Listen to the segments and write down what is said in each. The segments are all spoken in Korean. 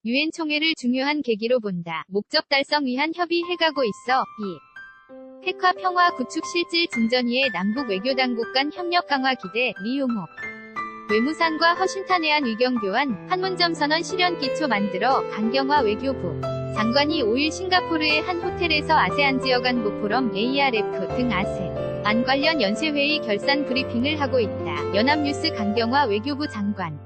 유엔 총회를 중요한 계기로 본다. 목적 달성 위한 협의해가고 있어. 2. 핵화 평화 구축 실질 진전 위에 남북 외교당국 간 협력 강화 기대. 리용호 외무상과 허신탄회한 의견 교환, 판문점 선언 실현 기초 만들어. 강경화 외교부 장관이 5일 싱가포르의 한 호텔에서 아세안 지역 안보 포럼 ARF 등 아세안 관련 연쇄회의 결산 브리핑을 하고 있다. 연합뉴스 강경화 외교부 장관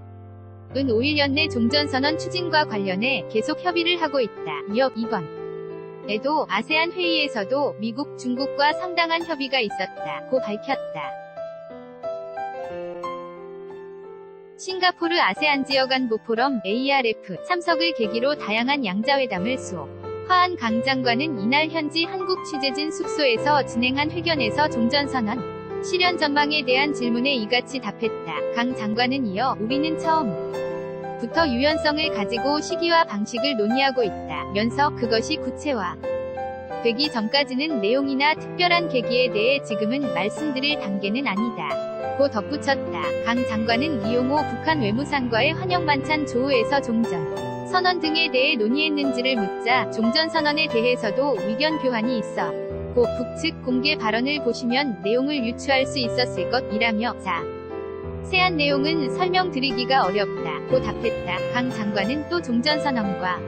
은 5일 연내 종전선언 추진과 관련해 계속 협의를 하고 있다. 이어 이번에도 아세안 회의에서도 미국, 중국과 상당한 협의가 있었다고 밝혔다. 싱가포르 아세안 지역 안보 포럼 ARF 참석을 계기로 다양한 양자회담을 수호한 강 장관은 이날 현지 한국 취재진 숙소에서 진행한 회견에서 종전선언 실현 전망에 대한 질문에 이같이 답했다. 강 장관은 이어 우리는 처음부터 유연성을 가지고 시기와 방식을 논의하고 있다면서 그것이 구체화 되기 전까지는 내용이나 특별한 계기에 대해 지금은 말씀드릴 단계는 아니다. 고 덧붙였다. 강 장관은 리용호 북한 외무상과의 환영 만찬 조우에서 종전 선언 등에 대해 논의했는지를 묻자 종전선언에 대해서도 의견 교환이 있어 고 북측 공개 발언을 보시면 내용을 유추할 수 있었을 것이라며 자세한 내용은 설명드리기가 어렵다. 고 답했다. 강 장관은 또 종전선언과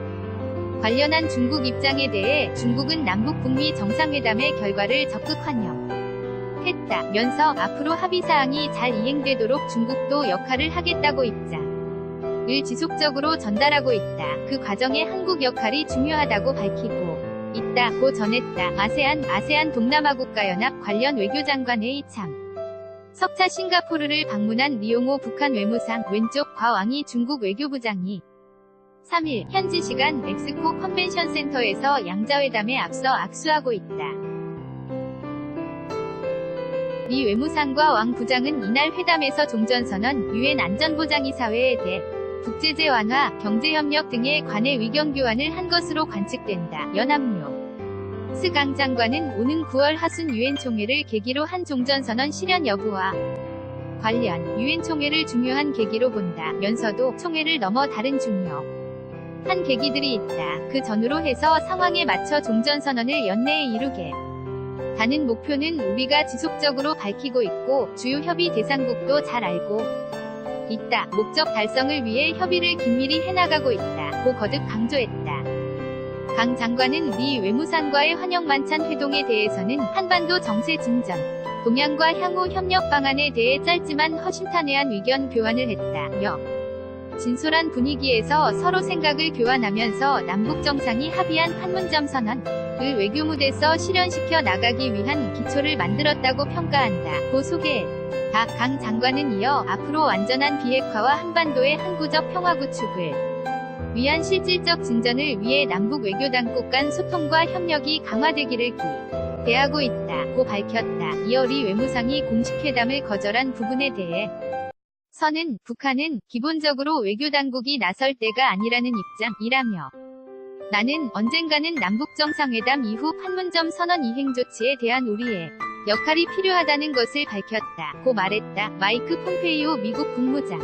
관련한 중국 입장에 대해 중국은 남북 북미 정상회담의 결과를 적극 환영했다면서 앞으로 합의사항이 잘 이행되도록 중국도 역할을 하겠다고 입장을 지속적으로 전달하고 있다. 그 과정에 한국 역할이 중요하다고 밝히고 있다고 전했다. 아세안 동남아국가연합 관련 외교장관 회의 석차 싱가포르를 방문한 리용호 북한 외무상 왼쪽 과왕이 중국 외교부장이 3일 현지 시간 엑스포 컨벤션 센터에서 양자회담에 앞서 악수하고 있다. 리 외무상과 왕 부장은 이날 회담에서 종전선언, 유엔 안전보장이사회에 대해 국제제 완화, 경제협력 등에 관해 의견 교환을 한 것으로 관측된다. 연합뉴스 강 장관은 오는 9월 하순 유엔 총회를 계기로 한 종전선언 실현 여부와 관련 유엔 총회를 중요한 계기로 본다면서도 총회를 넘어 다른 중요한 계기들이 있다. 그 전후로 해서 상황에 맞춰 종전선언을 연내에 이루게 다는 목표는 우리가 지속적으로 밝히고 있고 주요 협의 대상국도 잘 알고 있다. 목적 달성을 위해 협의를 긴밀히 해나가고 있다. 고 거듭 강조했다. 강 장관은 리 외무상과의 환영 만찬 회동에 대해서는 한반도 정세 진전, 동양과 향후 협력 방안에 대해 짧지만 허심탄회한 의견 교환을 했다며 진솔한 분위기에서 서로 생각을 교환하면서 남북 정상이 합의한 판문점 선언을 외교무대에서 실현시켜 나가기 위한 기초를 만들었다고 평가한다. 고 소개했다. 강 장관은 이어 앞으로 완전한 비핵화와 한반도의 항구적 평화 구축을 위한 실질적 진전을 위해 남북 외교당국 간 소통과 협력이 강화되기를 기대하고 있다고 밝혔다. 이어 리 외무상이 공식 회담을 거절한 부분에 대해 서는 북한은 기본적으로 외교당국이 나설 때가 아니라는 입장이라며 나는 언젠가는 남북정상회담 이후 판문점 선언 이행 조치에 대한 우리의 역할이 필요하다는 것을 밝혔다고 말했다. 마이크 폼페이오 미국 국무장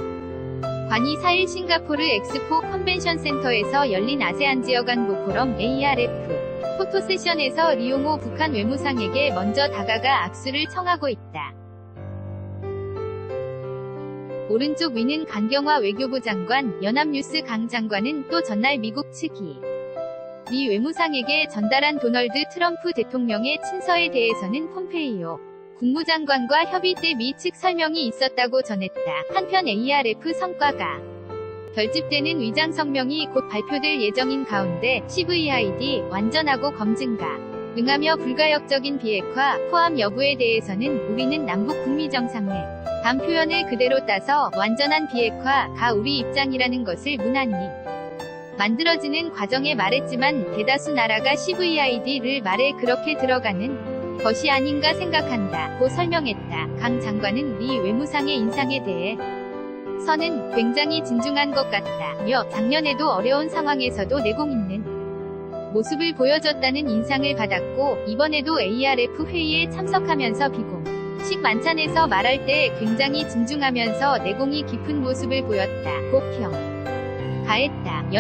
관이 4일 싱가포르 엑스포 컨벤션 센터에서 열린 아세안 지역 안보 포럼 ARF 포토세션에서 리용호 북한 외무상에게 먼저 다가가 악수를 청하고 있다. 오른쪽 위는 강경화 외교부 장관, 연합뉴스 강 장관은 또 전날 미국 측이 미 외무상에게 전달한 도널드 트럼프 대통령의 친서에 대해서는 폼페이오 국무장관과 협의 때 미 측 설명이 있었다고 전했다. 한편 ARF 성과가 결집되는 위장 성명이 곧 발표될 예정인 가운데 CVID 완전하고 검증가 응하며 불가역적인 비핵화 포함 여부에 대해서는 우리는 남북 북미 정상회담 표현을 그대로 따서 완전한 비핵화가 우리 입장이라는 것을 무난히 만들어지는 과정에 말했지만 대다수 나라가 CVID를 말에 그렇게 들어가는 것이 아닌가 생각한다. 고 설명했다. 강 장관은 리 외무상의 인상에 대해 서는 굉장히 진중한 것 같다며 작년에도 어려운 상황에서도 내공 있는 모습을 보여줬다는 인상을 받았고 이번에도 ARF 회의에 참석하면서 비공식 만찬에서 말할 때 굉장히 진중하면서 내공이 깊은 모습을 보였다고 평가했다.